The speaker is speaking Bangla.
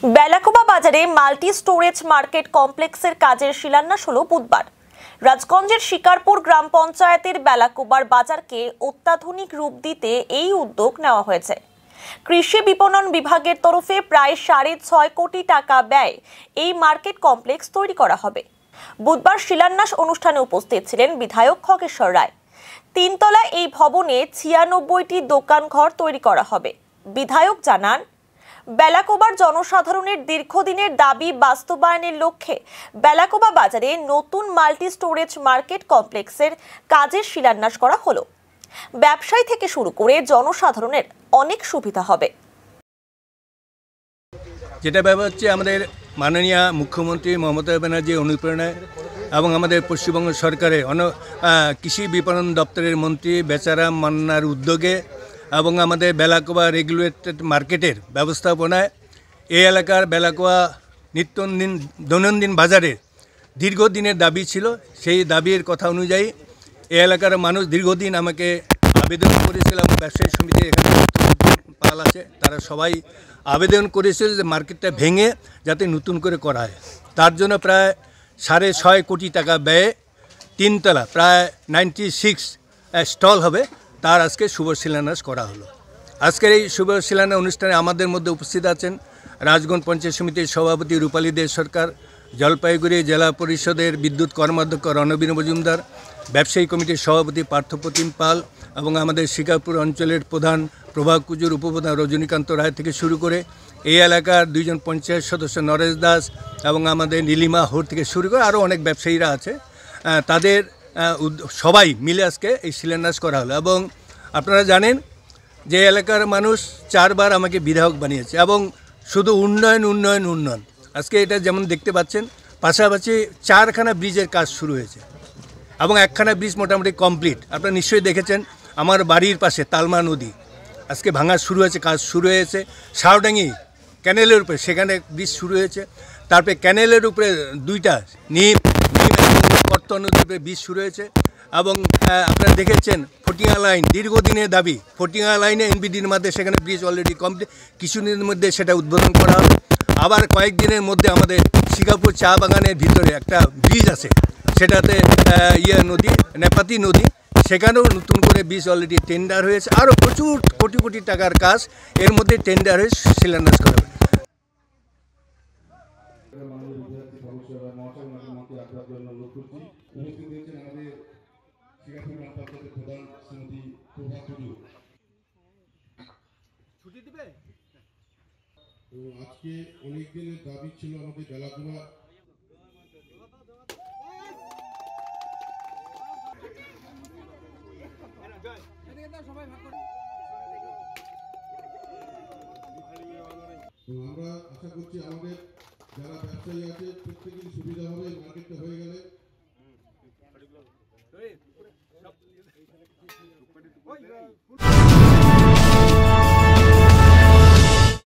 বেলাকোবা বাজারে মাল্টি স্টোরেজ মার্কেট কমপ্লেক্সের কাজের শিলান্যাস হলো বুধবার। রাজগঞ্জের শিকারপুর গ্রাম পঞ্চায়েতের বেলাকোবার বাজারকে অত্যাধুনিক রূপ দিতে এই উদ্যোগ নেওয়া হয়েছে। কৃষি বিপণন বিভাগের তরফে প্রায় 6.5 কোটি টাকা ব্যয় এই মার্কেট কমপ্লেক্স তৈরি করা হবে। বুধবার শিলান্যাস অনুষ্ঠানে উপস্থিত ছিলেন বিধায়ক খগেশ্বর রায়। 3 তলা এই ভবনে 96টি দোকান ঘর তৈরি করা হবে। বিধায়ক জানান, বেলাকোবার জনসাধারণের দীর্ঘদিনের দাবি বাস্তবায়নের লক্ষ্যে বেলাকোবা বাজারে নতুন মাল্টি স্টোরেজ মার্কেট কমপ্লেক্সের কাজের শিলান্যাস করা হলো। ব্যবসায়ী থেকে শুরু করে জনসাধারণের অনেক সুবিধা হবে। যেটা ব্যাপার হচ্ছে আমাদের মাননীয় মুখ্যমন্ত্রী মমতা ব্যানার্জির অনুপ্রেরণায় এবং আমাদের পশ্চিমবঙ্গ সরকারের কৃষি বিপণন দপ্তরের মন্ত্রী বেচারাম মান্নার উদ্যোগে এবং আমাদের বেলাকোবা রেগুলেটেড মার্কেটের ব্যবস্থাপনায় এই এলাকার বেলাকোবা দৈনন্দিন বাজারের দীর্ঘদিনের দাবি ছিল। সেই দাবির কথা অনুযায়ী এই এলাকার মানুষ দীর্ঘদিন আমাকে আবেদন করেছিল এবং ব্যবসায়ী সমিতির এখানে পাল আছে, তারা সবাই আবেদন করেছিল যে মার্কেটটা ভেঙে যাতে নতুন করে করা হয়। তার জন্য প্রায় 6.5 কোটি টাকা ব্যয়ে 3 তলা প্রায় 96 স্টল হবে, তার আজকে শুভ শিলান্যাস করা হলো। আজকের এই শুভ শিলান্যাস অনুষ্ঠানে আমাদের মধ্যে উপস্থিত আছেন রাজগঞ্জ পঞ্চায়েত সমিতির সভাপতি রূপালী দে সরকার, জলপাইগুড়ি জেলা পরিষদের বিদ্যুৎ কর্মাধ্যক্ষ রণবীর মজুমদার, ব্যবসায়ী কমিটির সভাপতি পার্থপ্রতিম পাল এবং আমাদের শিকারপুর অঞ্চলের প্রধান প্রভাক কুজুর, উপপ্রধান রজনীকান্ত রায় থেকে শুরু করে এই এলাকার 2 জন পঞ্চায়েত সদস্য নরেশ দাস এবং আমাদের নীলিমা হোর থেকে শুরু করে আরও অনেক ব্যবসায়ীরা আছে, তাদের সবাই মিলে আজকে এই শিলান্যাস করা হলো। এবং আপনারা জানেন যে এলাকার মানুষ 4 বার আমাকে বিধায়ক বানিয়েছে এবং শুধু উন্নয়ন উন্নয়ন উন্নয়ন। আজকে এটা যেমন দেখতে পাচ্ছেন, পাশাপাশি 4খানা ব্রিজের কাজ শুরু হয়েছে এবং 1খানা ব্রিজ মোটামুটি কমপ্লিট। আপনারা নিশ্চয়ই দেখেছেন আমার বাড়ির পাশে তালমা নদী আজকে ভাঙা শুরু হয়েছে, কাজ শুরু হয়েছে। শাওডাঙ্গি ক্যানেলের উপরে সেখানে ব্রিজ শুরু হয়েছে। তারপরে ক্যানেলের উপরে 2টা নিম কর্ত নদীর উপরে ব্রিজ শুরু হয়েছে। এবং আপনারা দেখেছেন ফটিয়া লাইন, দীর্ঘদিনের দাবি, ফটিয়া লাইনে এনবিডির মধ্যে সেখানে ব্রিজ অলরেডি কমপ্লিট, কিছুদিনের মধ্যে সেটা উদ্বোধন করা হবে। আবার কয়েকদিনের মধ্যে আমাদের শিকারপুর চা বাগানের ভিতরে একটা ব্রিজ আছে, সেটাতে নদী নেপাতি নদী, সেখানেও নতুন করে ব্রিজ অলরেডি টেন্ডার হয়েছে। আরও প্রচুর কোটি কোটি টাকার কাজ এর মধ্যে টেন্ডার হয়ে শিলান্যাস করা হবে। আজকে অনেক দিনের দাবি ছিল আমাদের বেলাকোবা আমরা আশা করছি আমাদের যারা ব্যবসায়ী আছে প্রত্যেকেরই সুবিধা হবে মার্কেটটা হয়ে গেলে।